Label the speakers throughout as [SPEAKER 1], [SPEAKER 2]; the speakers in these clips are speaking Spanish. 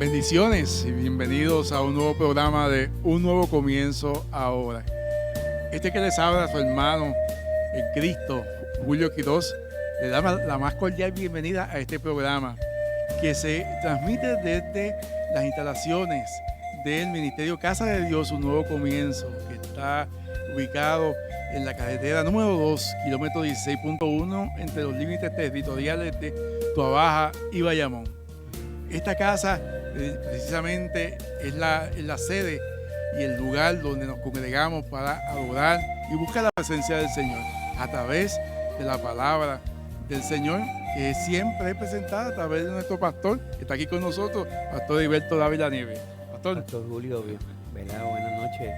[SPEAKER 1] Bendiciones y bienvenidos a un nuevo programa de Un Nuevo Comienzo Ahora. Este que les habla su hermano en Cristo, Julio Quiroz, le da la más cordial bienvenida a este programa que se transmite desde las instalaciones del Ministerio Casa de Dios, Un Nuevo Comienzo, que está ubicado en la carretera número 2, kilómetro 16.1, entre los límites territoriales de Tuabaja y Bayamón. Esta casa precisamente es la sede y el lugar donde nos congregamos para adorar y buscar la presencia del Señor a través de la palabra del Señor, que siempre es presentada a través de nuestro pastor, que está aquí con nosotros, Pastor Heriberto Dávila Nieves.
[SPEAKER 2] Pastor Julio, ¿verdad? Buenas noches.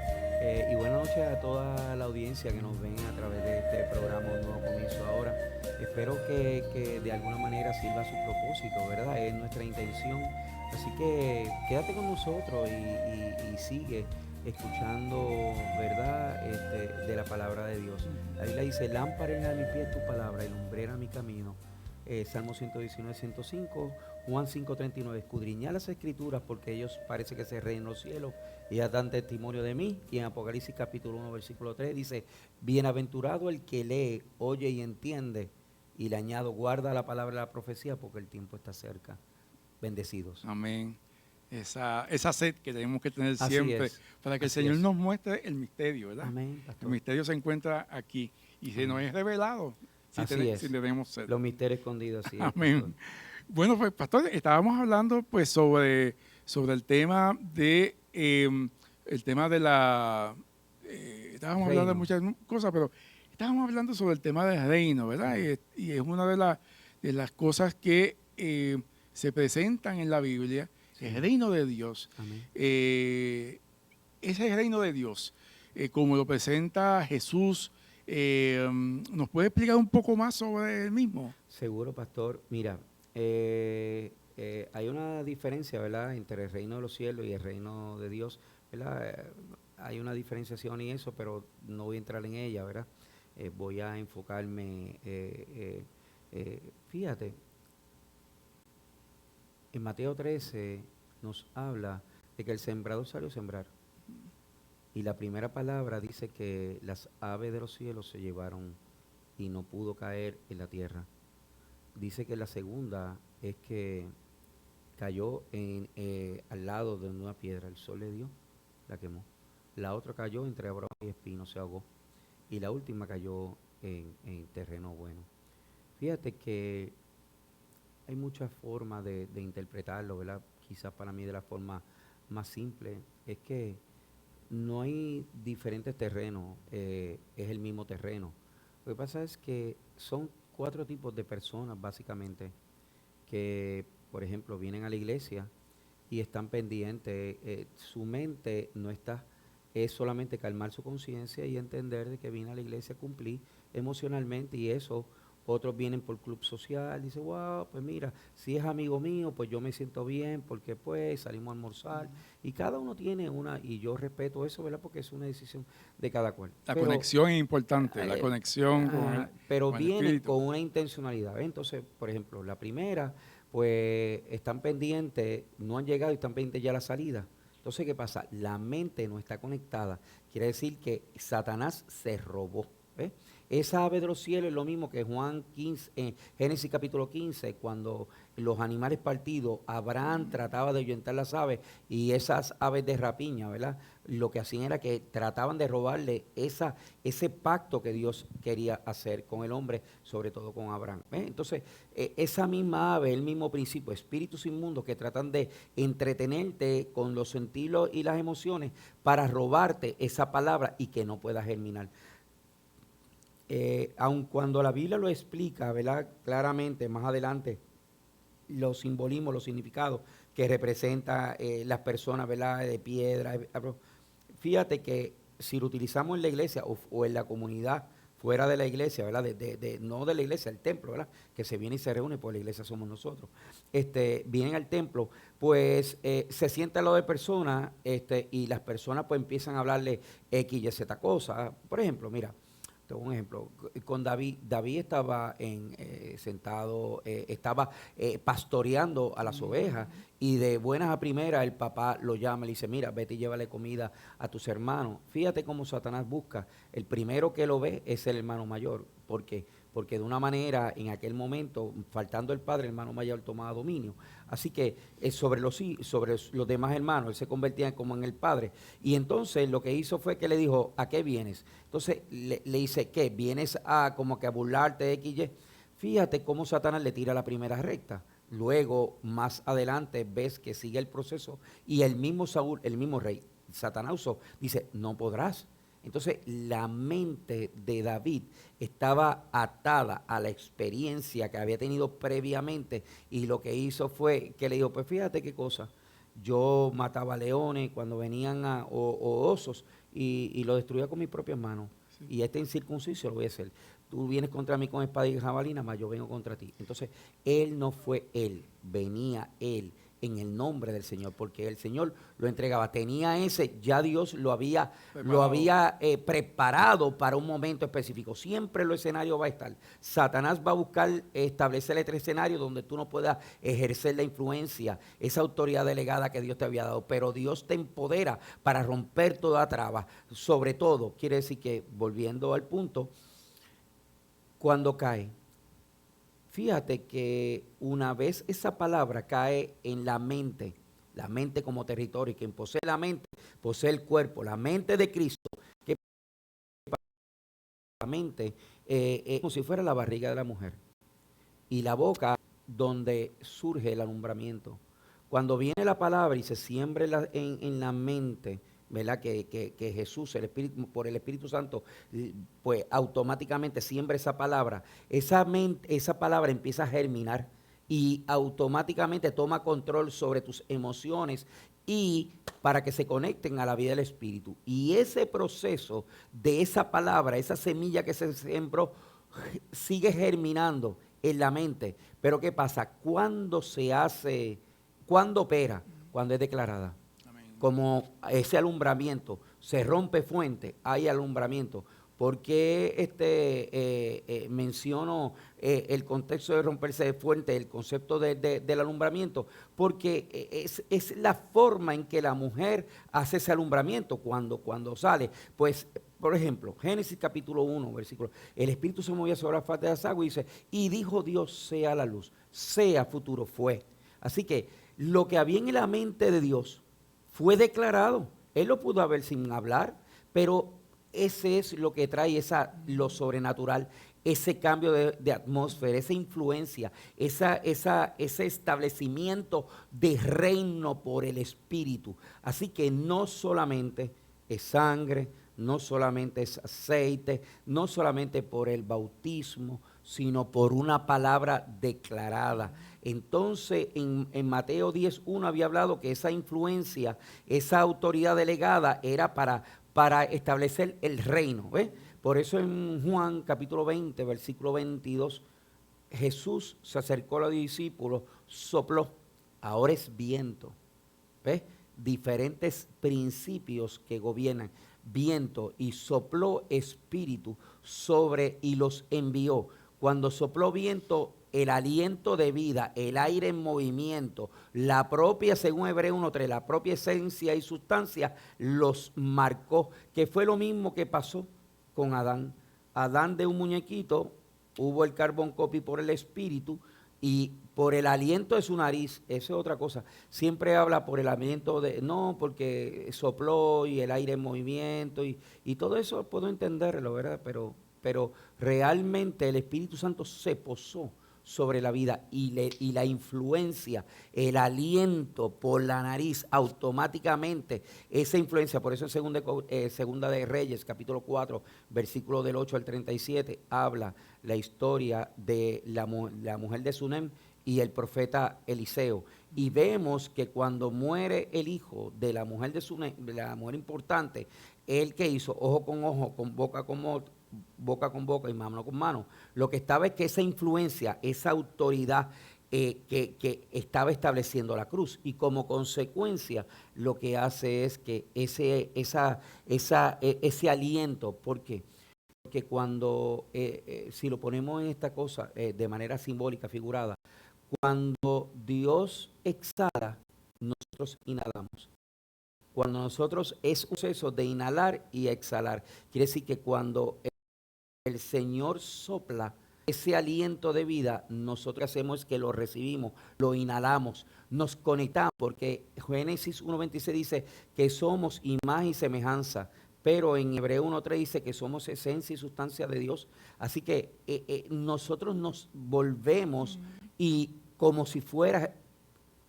[SPEAKER 2] Y buenas noches a toda la audiencia que nos ven a través de este programa Un Nuevo Comienzo Ahora. Espero que de alguna manera sirva a su propósito, ¿verdad? Es nuestra intención. Así que quédate con nosotros y sigue escuchando, ¿verdad? De la palabra de Dios. La Biblia dice, lámpara es a mi pie tu palabra y lumbrera mi camino. Salmo 119, 105, Juan 5:39, escudriñad las escrituras porque ellos parece que se reen los cielos y ya dan testimonio de mí. Y en Apocalipsis capítulo 1, versículo 3 dice, bienaventurado el que lee, oye y entiende. Y le añado, guarda la palabra de la profecía porque el tiempo está cerca. Bendecidos.
[SPEAKER 1] Amén. Esa sed que tenemos que tener
[SPEAKER 2] Así
[SPEAKER 1] siempre
[SPEAKER 2] es,
[SPEAKER 1] para que el Señor nos muestre el misterio, ¿verdad?
[SPEAKER 2] Amén, pastor.
[SPEAKER 1] El misterio se encuentra aquí y se nos es revelado si tenemos sed.
[SPEAKER 2] Los misterios escondidos, así es.
[SPEAKER 1] Amén.
[SPEAKER 2] Pastor.
[SPEAKER 1] Bueno, pues, pastor, estábamos hablando pues sobre el tema de estábamos hablando de muchas cosas, pero estábamos hablando sobre el tema del reino, ¿verdad? Y es una de las cosas que se presentan en la Biblia, sí. El reino de Dios. Ese reino de Dios, como lo presenta Jesús, ¿nos puede explicar un poco más sobre el mismo?
[SPEAKER 2] Seguro, pastor. Mira, hay una diferencia, ¿verdad?, entre el reino de los cielos y el reino de Dios, ¿verdad? Hay una diferenciación y eso, pero no voy a entrar en ella, ¿verdad? Voy a enfocarme, fíjate, en Mateo 13 nos habla de que el sembrador salió a sembrar. Y la primera palabra dice que las aves de los cielos se llevaron y no pudo caer en la tierra. Dice que la segunda es que cayó al lado de una piedra, el sol le dio, la quemó. La otra cayó entre abrojos y espinos, se ahogó. Y la última cayó en terreno bueno. Fíjate que hay muchas formas de interpretarlo, ¿verdad? Quizás para mí de la forma más simple es que no hay diferentes terrenos, es el mismo terreno. Lo que pasa es que son 4 tipos de personas básicamente que, por ejemplo, vienen a la iglesia y están pendientes, su mente no está, es solamente calmar su conciencia y entender de que viene a la iglesia a cumplir emocionalmente y eso. Otros vienen por club social, dicen, wow, pues mira, si es amigo mío, pues yo me siento bien, porque pues salimos a almorzar. Y cada uno tiene y yo respeto eso, ¿verdad? Porque es una decisión de cada cual.
[SPEAKER 1] La conexión es importante, la conexión
[SPEAKER 2] pero
[SPEAKER 1] con el
[SPEAKER 2] vienen
[SPEAKER 1] espíritu.
[SPEAKER 2] con una intencionalidad, ¿ves? Entonces, por ejemplo, la primera, pues están pendientes, no han llegado y están pendientes ya a la salida. Entonces, ¿qué pasa? La mente no está conectada. Quiere decir que Satanás se robó, ¿ves? Esa ave de los cielos es lo mismo que Juan 15, Génesis capítulo 15, cuando los animales partidos, Abraham trataba de ahuyentar las aves y esas aves de rapiña, ¿verdad? Lo que hacían era que trataban de robarle ese pacto que Dios quería hacer con el hombre, sobre todo con Abraham. ¿Ves? Entonces, esa misma ave, el mismo principio, espíritus inmundos que tratan de entretenerte con los sentidos y las emociones para robarte esa palabra y que no pueda germinar. Aun cuando la Biblia lo explica, ¿verdad?, claramente más adelante, los simbolismos, los significados que representa las personas, ¿verdad?, de piedra. Fíjate que si lo utilizamos en la iglesia o en la comunidad fuera de la iglesia, ¿verdad?, no de la iglesia, el templo, ¿verdad?, que se viene y se reúne, pues la iglesia somos nosotros, vienen al templo, pues se sienta al lado de personas y las personas pues empiezan a hablarle X y Z cosas. Por ejemplo, mira, te doy un ejemplo. Con David estaba sentado, estaba pastoreando a las ovejas y de buenas a primeras el papá lo llama y le dice, mira, vete y llévale comida a tus hermanos. Fíjate cómo Satanás busca. El primero que lo ve es el hermano mayor. ¿Por qué? Porque de una manera, en aquel momento, faltando el padre, el hermano mayor tomaba dominio. Así que sobre los demás hermanos, él se convertía como en el padre. Y entonces lo que hizo fue que le dijo, ¿a qué vienes? Entonces le dice, ¿qué? ¿Vienes a como que a burlarte de XY? Fíjate cómo Satanás le tira la primera recta. Luego, más adelante, ves que sigue el proceso y el mismo Saúl, el mismo rey, Satanás dice, no podrás. Entonces la mente de David estaba atada a la experiencia que había tenido previamente y lo que hizo fue que le dijo, pues fíjate qué cosa, yo mataba leones cuando venían o osos y lo destruía con mis propias manos. Sí. Y este incircunciso lo voy a hacer. Tú vienes contra mí con espada y jabalina, mas yo vengo contra ti. Entonces él no fue él, venía él en el nombre del Señor, porque el Señor lo entregaba. Tenía ya Dios lo había preparado para un momento específico. Siempre el escenario va a estar. Satanás va a buscar establecer este escenario donde tú no puedas ejercer la influencia, esa autoridad delegada que Dios te había dado, pero Dios te empodera para romper toda traba. Sobre todo, quiere decir que, volviendo al punto, cuando cae, fíjate que una vez esa palabra cae en la mente como territorio, y quien posee la mente, posee el cuerpo, la mente de Cristo, que la mente es como si fuera la barriga de la mujer, y la boca donde surge el alumbramiento. Cuando viene la palabra y se siembra en la mente, ¿verdad? Que Jesús, por el Espíritu Santo, pues automáticamente siembra esa palabra. Esa palabra empieza a germinar y automáticamente toma control sobre tus emociones y para que se conecten a la vida del Espíritu. Y ese proceso de esa palabra, esa semilla que se sembró, sigue germinando en la mente. Pero ¿qué pasa? ¿Cuándo opera? Cuando es declarada. Como ese alumbramiento, se rompe fuente, hay alumbramiento. ¿Por qué menciono el contexto de romperse de fuente, el concepto del alumbramiento? Porque es la forma en que la mujer hace ese alumbramiento cuando sale. Pues, por ejemplo, Génesis capítulo 1, versículo, el Espíritu se movía sobre la faz de las aguas y dice, y dijo Dios, sea la luz, sea futuro, fue. Así que lo que había en la mente de Dios fue declarado. Él lo pudo haber sin hablar, pero ese es lo que trae lo sobrenatural, ese cambio de atmósfera, esa influencia, ese establecimiento de reino por el Espíritu. Así que no solamente es sangre, no solamente es aceite, no solamente por el bautismo, sino por una palabra declarada. Entonces, en Mateo 10:1 había hablado que esa influencia, esa autoridad delegada era para establecer el reino. ¿Ves? Por eso en Juan capítulo 20, versículo 22, Jesús se acercó a los discípulos, sopló, ahora es viento. ¿Ves? Diferentes principios que gobiernan. Viento, y sopló espíritu sobre y los envió. Cuando sopló viento, el aliento de vida, el aire en movimiento, la propia, según Hebreo 1:3, la propia esencia y sustancia los marcó, que fue lo mismo que pasó con Adán. Adán, de un muñequito, hubo el carbon copy por el espíritu y por el aliento de su nariz. Eso es otra cosa. Siempre habla por el aliento no, porque sopló y el aire en movimiento y todo eso puedo entenderlo, ¿verdad? Pero realmente el Espíritu Santo se posó sobre la vida y la influencia, el aliento por la nariz, automáticamente esa influencia. Por eso en segunda de Reyes, capítulo 4, versículo del 8 al 37, habla la historia de la mujer de Sunem y el profeta Eliseo. Y vemos que cuando muere el hijo de la mujer de Sunem, de la mujer importante, él que hizo ojo con ojo, con boca con boca y mano con mano. Lo que estaba es que esa influencia, esa autoridad que estaba estableciendo la cruz, y como consecuencia lo que hace es que ese aliento, ¿por qué? porque cuando, si lo ponemos en esta cosa de manera simbólica, figurada, cuando Dios exhala, nosotros inhalamos. Cuando nosotros es un proceso de inhalar y exhalar. Quiere decir que cuando el Señor sopla ese aliento de vida, nosotros hacemos que lo recibimos, lo inhalamos, nos conectamos, porque Génesis 1.26 dice que somos imagen y semejanza, pero en Hebreo 1.3 dice que somos esencia y sustancia de Dios. Así que nosotros nos volvemos y como si fuera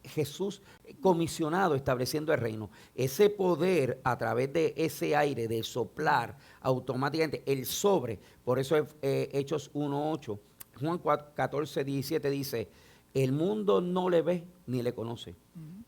[SPEAKER 2] Jesús comisionado estableciendo el reino. Ese poder a través de ese aire de soplar automáticamente el sobre, por eso Hechos 1.8, Juan 14.17 dice, el mundo no le ve ni le conoce,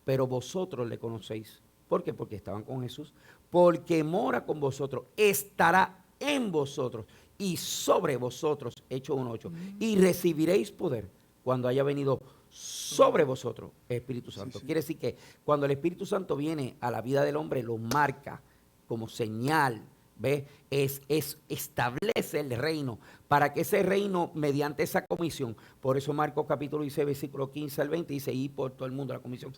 [SPEAKER 2] pero vosotros le conocéis. ¿Por qué? Porque estaban con Jesús, porque mora con vosotros, estará en vosotros y sobre vosotros, Hechos 1.8, y recibiréis poder cuando haya venido sobre vosotros el Espíritu Santo. Sí. Quiere decir que cuando el Espíritu Santo viene a la vida del hombre, lo marca como señal, ¿ves? Establece el reino, para que ese reino, mediante esa comisión, por eso Marcos capítulo 16, versículo 15 al 20, dice, y por todo el mundo, la comisión,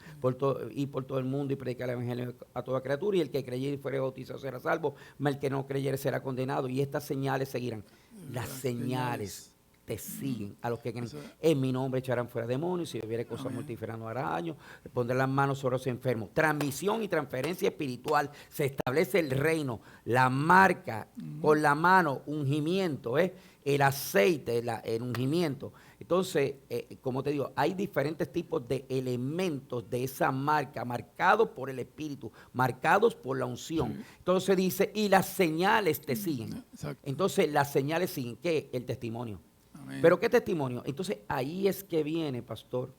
[SPEAKER 2] y por todo el mundo, y predicar el evangelio a toda criatura, y el que creyere y fuere bautizado será salvo, mas el que no creyere será condenado, y estas señales seguirán. Las señales te siguen a los que creen. En mi nombre echarán fuera demonios, si bebiere cosas mortíferas no hará daño, pondré las manos sobre los enfermos. Transmisión y transferencia espiritual, se establece el reino, la marca con la mano, ungimiento, el aceite, el ungimiento. Entonces, como te digo, hay diferentes tipos de elementos de esa marca, marcados por el Espíritu, marcados por la unción. Entonces dice, y las señales te siguen. Entonces, las señales siguen, ¿qué? El testimonio. Amén. ¿Pero qué testimonio? Entonces ahí es que viene, pastor,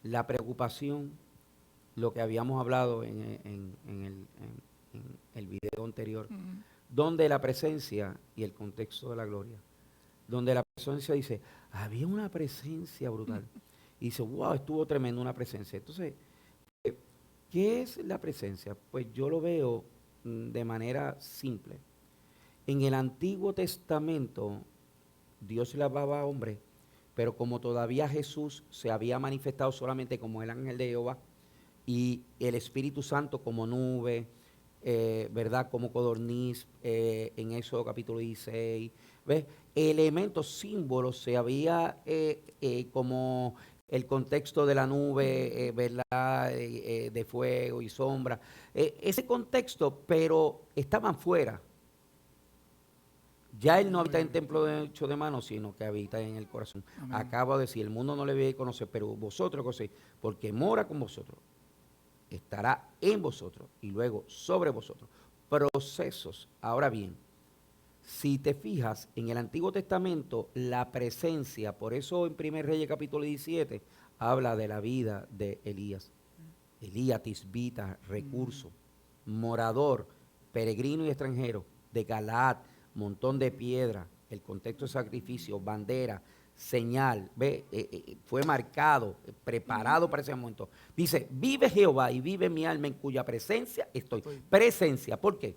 [SPEAKER 2] la preocupación, lo que habíamos hablado en el video anterior, donde la presencia y el contexto de la gloria, donde la presencia dice, había una presencia brutal, y dice, wow, estuvo tremendo una presencia. Entonces, ¿qué es la presencia? Pues yo lo veo de manera simple. En el Antiguo Testamento, Dios le hablaba a hombre, pero como todavía Jesús se había manifestado solamente como el ángel de Jehová y el Espíritu Santo como nube, ¿verdad? Como codorniz, en Éxodo capítulo 16, ¿ves? Elementos, símbolos, se había como el contexto de la nube, ¿verdad? De fuego y sombra. Ese contexto, pero estaban fuera. Ya Él no habita en templo hecho de manos, sino que habita en el corazón. Amén. Acabo de decir, el mundo no le ve y conoce, pero vosotros conocéis, porque mora con vosotros, estará en vosotros y luego sobre vosotros. Procesos. Ahora bien, si te fijas, en el Antiguo Testamento, la presencia, por eso en 1 Reyes capítulo 17, habla de la vida de Elías. Elías, tisbita, recurso, morador, peregrino y extranjero, de Galaad, montón de piedra, el contexto de sacrificio, bandera, señal, fue marcado, preparado para ese momento. Dice, vive Jehová y vive mi alma en cuya presencia estoy. Presencia, ¿por qué?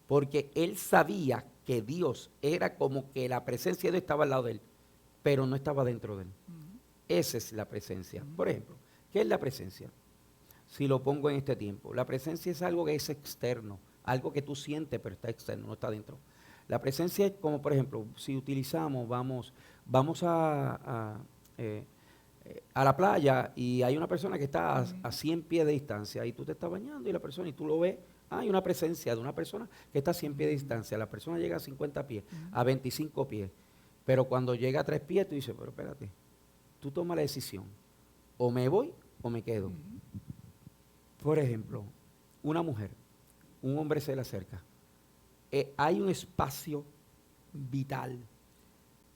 [SPEAKER 2] Porque él sabía que Dios era como que la presencia de Dios estaba al lado de él, pero no estaba dentro de él. Esa es la presencia. Por ejemplo, ¿qué es la presencia? Si lo pongo en este tiempo, la presencia es algo que es externo, algo que tú sientes, pero está externo, no está dentro. La presencia es como, por ejemplo, si utilizamos, vamos a la playa y hay una persona que está a 100 pies de distancia y tú te estás bañando y la persona, y tú lo ves, hay una presencia de una persona que está a 100 pies de distancia, la persona llega a 50 pies, a 25 pies, pero cuando llega a 3 pies tú dices, pero espérate, tú tomas la decisión, o me voy o me quedo. Por ejemplo, una mujer, un hombre se le acerca. Hay un espacio vital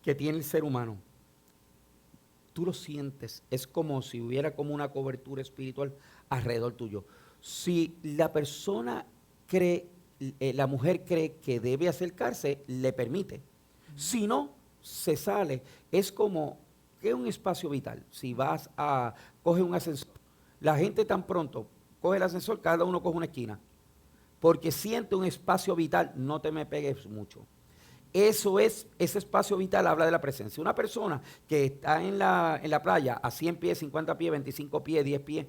[SPEAKER 2] que tiene el ser humano. Tú lo sientes, es como si hubiera como una cobertura espiritual alrededor tuyo. Si la persona cree, la mujer cree que debe acercarse, le permite. Si no, se sale. Es como que es un espacio vital. Si vas a coger un ascensor, la gente tan pronto coge el ascensor, cada uno coge una esquina. Porque siente un espacio vital, no te me pegues mucho. Eso es, ese espacio vital habla de la presencia. Una persona que está en la playa a 100 pies, 50 pies, 25 pies, 10 pies,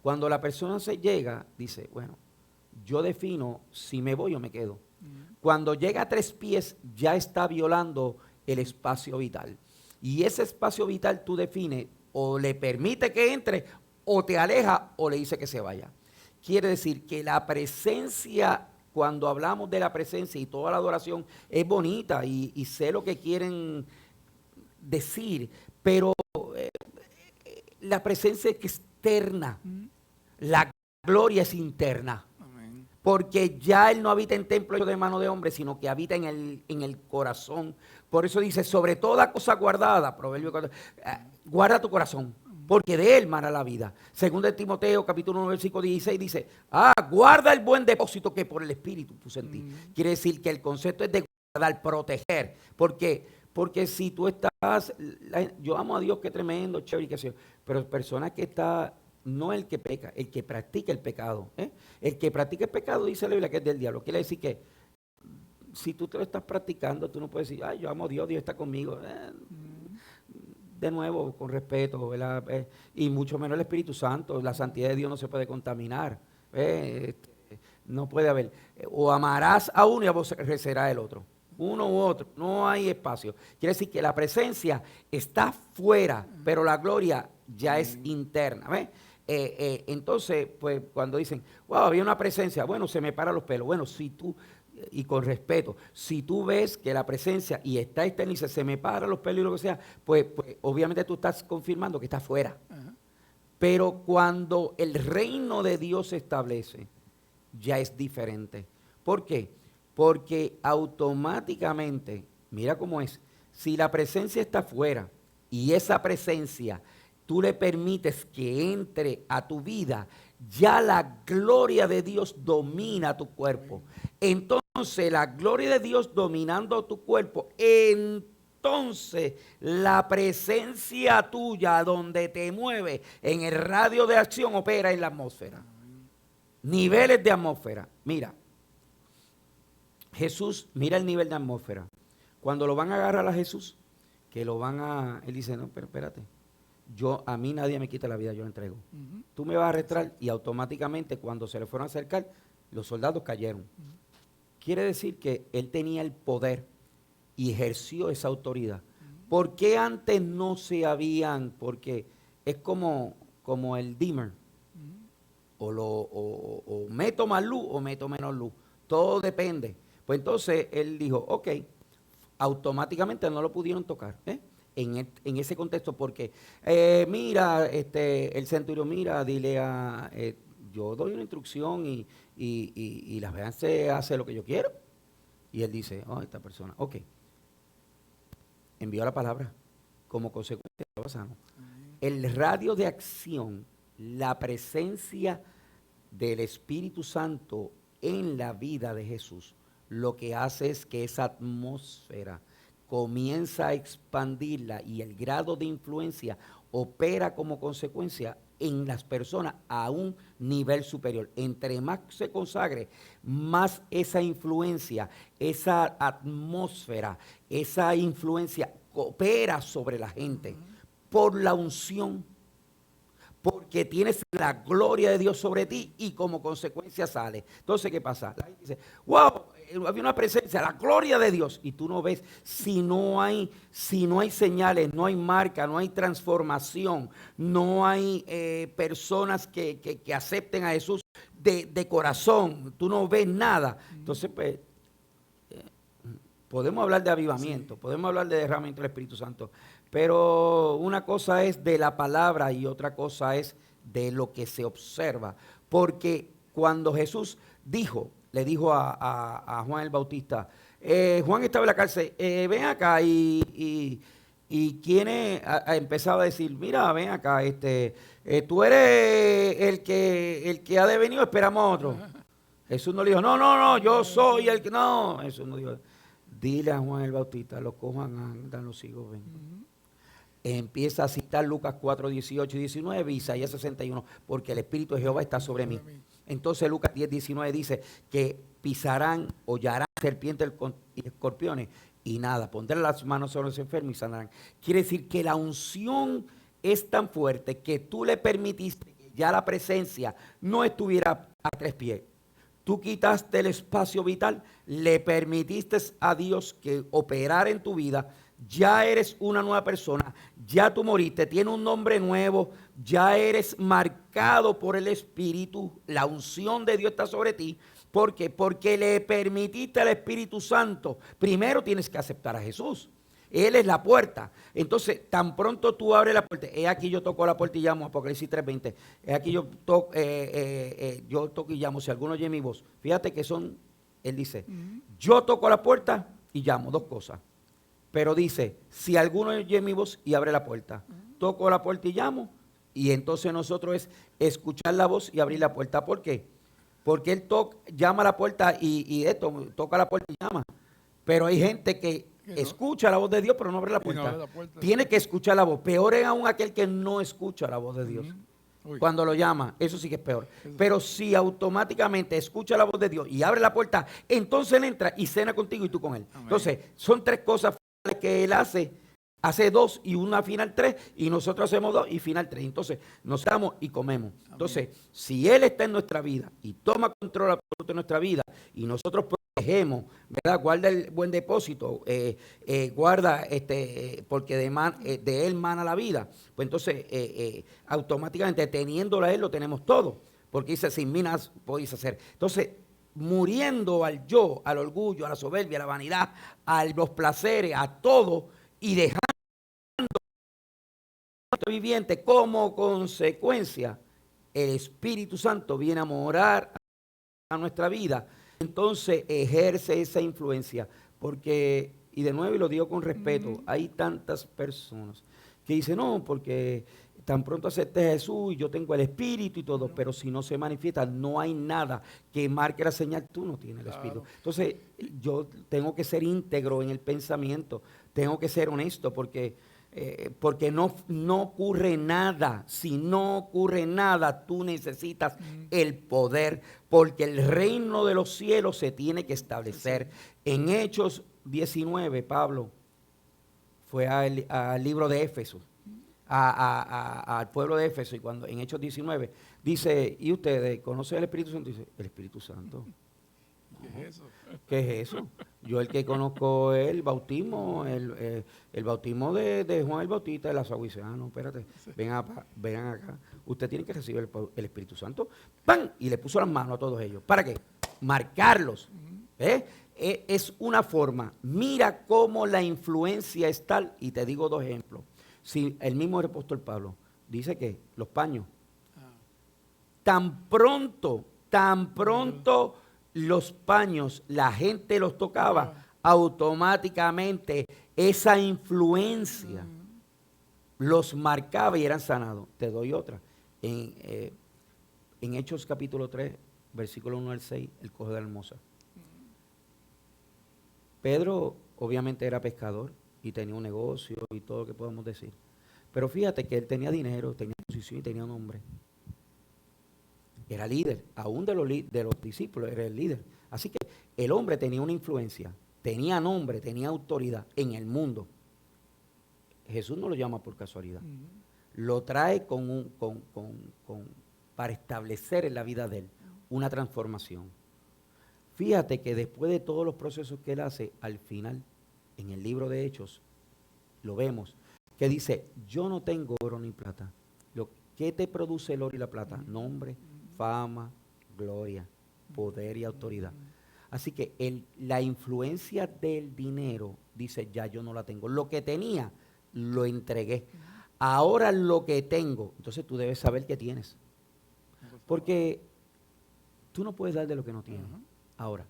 [SPEAKER 2] cuando la persona se llega, dice, bueno, yo defino si me voy o me quedo. Cuando llega a 3 pies, ya está violando el espacio vital. Y ese espacio vital tú defines, o le permite que entre, o te aleja, o le dice que se vaya. Quiere decir que la presencia, cuando hablamos de la presencia y toda la adoración, es bonita y sé lo que quieren decir, pero la presencia es externa, la gloria es interna.
[SPEAKER 1] Amén.
[SPEAKER 2] Porque ya Él no habita en templo hecho de mano de hombre, sino que habita en el corazón. Por eso dice, sobre toda cosa guardada, Proverbio 4, guarda tu corazón, porque de Él mana la vida. Segundo de Timoteo, capítulo 1, versículo 16, dice, guarda el buen depósito que por el Espíritu puse en ti. Quiere decir que el concepto es de guardar, proteger. ¿Por qué? Porque si tú estás, yo amo a Dios, qué tremendo, chévere, qué sé yo, pero personas que está, no el que peca, el que practica el pecado. El que practica el pecado, dice la Biblia, que es del diablo. Quiere decir que si tú te lo estás practicando, tú no puedes decir, ay, yo amo a Dios, Dios está conmigo. De nuevo, con respeto, ¿verdad? Y mucho menos el Espíritu Santo. La santidad de Dios no se puede contaminar. No puede haber. O amarás a uno y aborrecerás el otro. Uno u otro. No hay espacio. Quiere decir que la presencia está fuera, pero la gloria ya es interna. ¿Ves? Entonces, pues cuando dicen, wow, había una presencia, bueno, se me paran los pelos. Bueno, si tú, y con respeto, si tú ves que la presencia y está externa y se me paran los pelos y lo que sea, pues obviamente tú estás confirmando que está fuera. Pero cuando el reino de Dios se establece, ya es diferente. ¿Por qué? Porque automáticamente, mira cómo es, si la presencia está fuera y esa presencia tú le permites que entre a tu vida, ya la gloria de Dios domina tu cuerpo. Entonces, la gloria de Dios dominando tu cuerpo, entonces la presencia tuya donde te mueve en el radio de acción opera en la atmósfera. Niveles de atmósfera. Mira, Jesús, mira el nivel de atmósfera. Cuando lo van a agarrar a Jesús, que lo van a, él dice, no, pero espérate. A mí nadie me quita la vida, yo la entrego. Tú me vas a arrestar y automáticamente cuando se le fueron a acercar, los soldados cayeron. Quiere decir que él tenía el poder y ejerció esa autoridad. ¿Por qué antes no se habían? Porque es como el dimmer. O meto más luz o meto menos luz. Todo depende. Pues entonces él dijo, ok, automáticamente no lo pudieron tocar. En ese contexto, porque mira, el centurión, mira, dile yo doy una instrucción y la gente hace lo que yo quiero. Y él dice, esta persona, ok, envió la palabra, como consecuencia estaba sano. El radio de acción, la presencia del Espíritu Santo en la vida de Jesús, lo que hace es que esa atmósfera comienza a expandirla y el grado de influencia opera como consecuencia en las personas a un nivel superior. Entre más se consagre, más esa influencia, esa atmósfera, esa influencia opera sobre la gente por la unción, porque tienes la gloria de Dios sobre ti y como consecuencia sale. Entonces, ¿qué pasa? La gente dice, wow, había una presencia, la gloria de Dios, y tú no ves, si no hay señales, no hay marca, no hay transformación, no hay personas que acepten a Jesús de corazón, tú no ves nada. Entonces, pues, podemos hablar de avivamiento, podemos hablar de derramamiento del Espíritu Santo, pero una cosa es de la palabra y otra cosa es de lo que se observa. Porque cuando Jesús le dijo a Juan el Bautista, Juan estaba en la cárcel, ven acá y quien empezaba a decir, mira, ven acá, tú eres el que ha de venir o esperamos a otro. Jesús no le dijo, no, yo soy el que, no, Jesús no dijo, dile a Juan el Bautista, lo cojan, andan, los hijos, ven. Empieza a citar Lucas 4, 18 y 19, Isaías 61, porque el Espíritu de Jehová está sobre mí. Entonces Lucas 10, 19 dice que pisarán, hollarán serpientes y escorpiones y nada, pondré las manos sobre los enfermos y sanarán. Quiere decir que la unción es tan fuerte que tú le permitiste que ya la presencia no estuviera a 3 pies. Tú quitaste el espacio vital, le permitiste a Dios que operara en tu vida, ya eres una nueva persona, ya tú moriste, tienes un nombre nuevo, ya eres marcado por el Espíritu, la unción de Dios está sobre ti. ¿Por qué? Porque le permitiste al Espíritu Santo. Primero tienes que aceptar a Jesús. Él es la puerta. Entonces, tan pronto tú abres la puerta, aquí yo toco la puerta y llamo, Apocalipsis 3:20. Aquí yo toco y llamo. Si alguno oye mi voz, fíjate que él dice, yo toco la puerta y llamo, 2 cosas. Pero dice, si alguno oye mi voz y abre la puerta, toco la puerta y llamo, y entonces nosotros es escuchar la voz y abrir la puerta. ¿Por qué? Porque él llama a la puerta y toca la puerta y llama. Pero hay gente que escucha la voz de Dios, pero no abre la puerta. No abre la puerta. Tiene que escuchar la voz. Peor es aún aquel que no escucha la voz de Dios. Cuando lo llama, eso sí que es peor. Pero si automáticamente escucha la voz de Dios y abre la puerta, entonces él entra y cena contigo y tú con él. Amén. Entonces, son 3 cosas que él hace 2 y una final 3, y nosotros hacemos 2 y final 3. Entonces nos damos y comemos. Amén. Entonces, si Él está en nuestra vida y toma control absoluto de nuestra vida y nosotros protegemos, ¿verdad? Guarda el buen depósito, guarda, porque de Él mana la vida. Pues entonces, automáticamente teniéndolo a Él lo tenemos todo. Porque dice, sin mí nada podéis hacer. Entonces, muriendo al yo, al orgullo, a la soberbia, a la vanidad, a los placeres, a todo, y dejando viviente, como consecuencia, el Espíritu Santo viene a morar a nuestra vida. Entonces ejerce esa influencia, porque, y de nuevo, y lo digo con respeto, hay tantas personas que dicen, no, porque tan pronto acepté a Jesús y yo tengo el Espíritu y todo, pero si no se manifiesta, no hay nada que marque la señal, tú no tienes el Espíritu. Entonces, yo tengo que ser íntegro en el pensamiento, tengo que ser honesto, porque no ocurre nada. Si no ocurre nada, tú necesitas el poder, porque el reino de los cielos se tiene que establecer. En Hechos 19, Pablo fue al libro de Éfeso, al pueblo de Éfeso, y cuando en Hechos 19 dice, ¿y ustedes conocen el Espíritu Santo? Dice, ¿el Espíritu Santo? ¿Qué es eso? ¿Qué es eso? Yo el que conozco es el bautismo, el bautismo de Juan el Bautista, de las aguas. Dice, no, espérate, vengan acá. Usted tiene que recibir el Espíritu Santo. ¡Pam! Y le puso las manos a todos ellos. ¿Para qué? Marcarlos. Es una forma. Mira cómo la influencia es tal. Y te digo 2 ejemplos. Si el mismo apóstol Pablo dice que los paños, tan pronto los paños, la gente los tocaba, automáticamente esa influencia los marcaba y eran sanados. Te doy otra. En Hechos capítulo 3, versículo 1 al 6, el cojo de la hermosa. Pedro obviamente era pescador y tenía un negocio y todo lo que podemos decir. Pero fíjate que él tenía dinero, tenía posición y tenía nombre. Era líder, aún de los discípulos era el líder. Así que el hombre tenía una influencia, tenía nombre, tenía autoridad en el mundo. Jesús no lo llama por casualidad. Lo trae para establecer en la vida de él una transformación. Fíjate que después de todos los procesos que él hace, al final, en el libro de Hechos, lo vemos, que dice, yo no tengo oro ni plata. ¿Qué te produce el oro y la plata? Nombre, fama, gloria, poder y autoridad. Así que la influencia del dinero, dice, ya yo no la tengo. Lo que tenía, lo entregué. Ahora lo que tengo, entonces tú debes saber qué tienes. Porque tú no puedes dar de lo que no tienes. Ahora,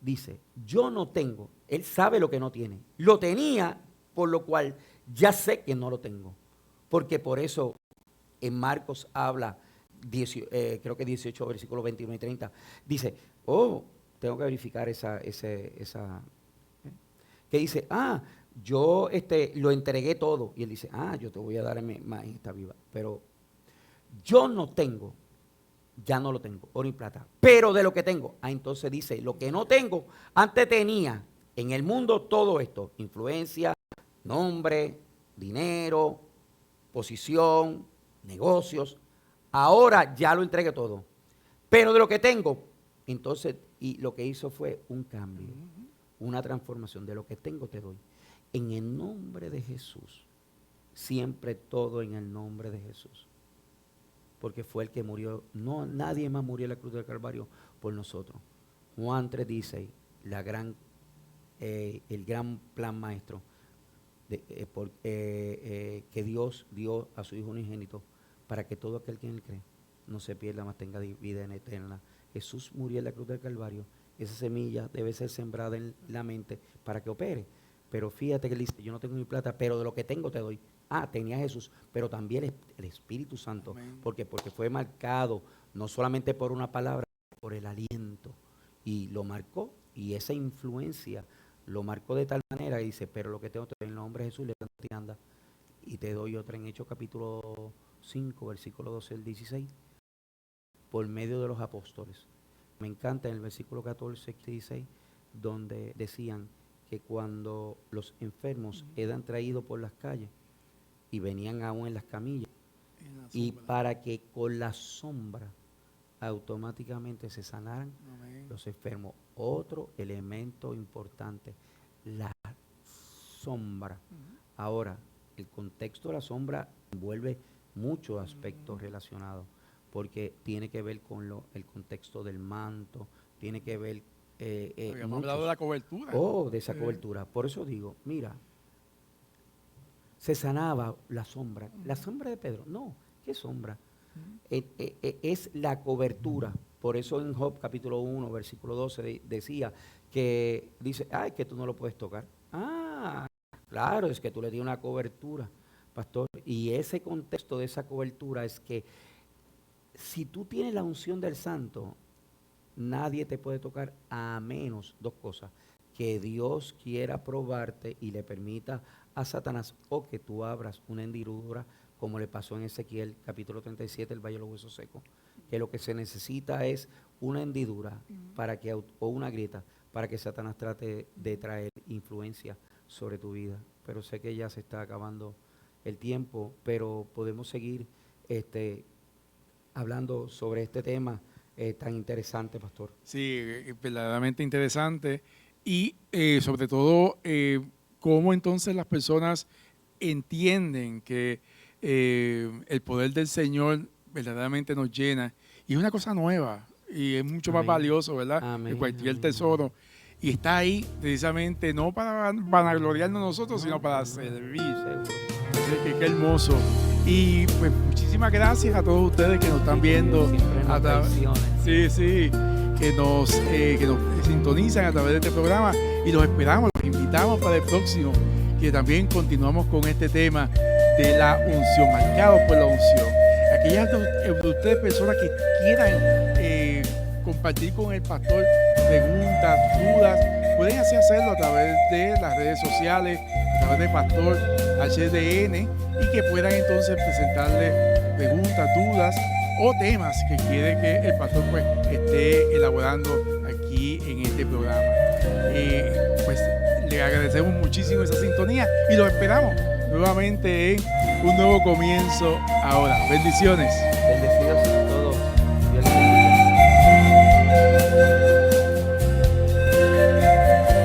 [SPEAKER 2] dice, yo no tengo. Él sabe lo que no tiene. Lo tenía, por lo cual ya sé que no lo tengo. Porque por eso en Marcos habla, creo que 18, versículos 21 y 30, dice, tengo que verificar que dice, yo lo entregué todo. Y él dice, yo te voy a dar en esta viva. Pero yo no tengo, ya no lo tengo, oro y plata. Pero de lo que tengo, entonces dice, lo que no tengo, antes tenía, En el mundo todo esto, influencia, nombre, dinero, posición, negocios, ahora ya lo entregué todo. Pero de lo que tengo, entonces, y lo que hizo fue un cambio, una transformación. De lo que tengo te doy. En el nombre de Jesús, siempre todo en el nombre de Jesús. Porque fue el que murió, no, nadie más murió en la cruz del Calvario por nosotros. Juan 3:16, el gran plan maestro que Dios dio a su Hijo unigénito para que todo aquel que en él cree no se pierda, mas tenga vida eterna. Jesús murió en la cruz del Calvario. Esa semilla debe ser sembrada en la mente para que opere. Pero fíjate que él dice, yo no tengo ni plata, pero de lo que tengo te doy. Ah, tenía Jesús, pero también el Espíritu Santo.
[SPEAKER 1] Amén.
[SPEAKER 2] Porque fue marcado no solamente por una palabra, por el aliento. Y lo marcó, y esa influencia lo marcó de tal manera que dice, pero lo que tengo te doy en el nombre de Jesús, levántate y anda. Y te doy otra en Hechos capítulo 5, versículo 12 al 16, por medio de los apóstoles. Me encanta en el versículo 14 y 16, donde decían que cuando los enfermos eran traídos por las calles y venían aún en las camillas, y para que con la sombra automáticamente se sanaran
[SPEAKER 1] Amén.
[SPEAKER 2] los enfermos. Otro elemento importante, la sombra. Ahora, el contexto de la sombra envuelve muchos aspectos relacionados, porque tiene que ver con el contexto del manto, tiene que ver
[SPEAKER 1] Habíamos hablado de la cobertura.
[SPEAKER 2] de esa cobertura. Por eso digo, mira, se sanaba la sombra. ¿La sombra de Pedro? No, ¿qué sombra? Es la cobertura. Por eso en Job capítulo 1, versículo 12 decía que dice, ay, que tú no lo puedes tocar. Ah, claro, es que tú le di una cobertura, pastor. Y ese contexto de esa cobertura es que si tú tienes la unción del santo, nadie te puede tocar a menos dos cosas: que Dios quiera probarte y le permita a Satanás, o que tú abras una hendidura, como le pasó en Ezequiel capítulo 37, el Valle de los Huesos Secos, que lo que se necesita es una hendidura o una grieta para que Satanás trate de traer influencia sobre tu vida. Pero sé que ya se está acabando el tiempo, pero podemos seguir hablando sobre este tema tan interesante, pastor.
[SPEAKER 1] Sí, verdaderamente interesante. Y sobre todo, cómo entonces las personas entienden que el poder del Señor verdaderamente nos llena. Y es una cosa nueva y es mucho más valioso, ¿verdad?
[SPEAKER 2] Amén,
[SPEAKER 1] Que cualquier
[SPEAKER 2] amén,
[SPEAKER 1] tesoro. Y está ahí precisamente no para vanagloriarnos nosotros, sino para servir.
[SPEAKER 2] Seguro.
[SPEAKER 1] Qué hermoso. Y pues muchísimas gracias a todos ustedes que nos están viendo. Sí, que nos sintonizan a través de este programa, y los esperamos, los invitamos para el próximo, que también continuamos con este tema de la unción, marcados por la unción. Aquellas de ustedes, personas que quieran compartir con el pastor preguntas, dudas, pueden así hacerlo a través de las redes sociales, a través de Pastor HDN, y que puedan entonces presentarle preguntas, dudas o temas que quiere que el pastor pues esté elaborando aquí en este programa. Pues le agradecemos muchísimo esa sintonía y los esperamos nuevamente en un nuevo comienzo ahora. Bendiciones.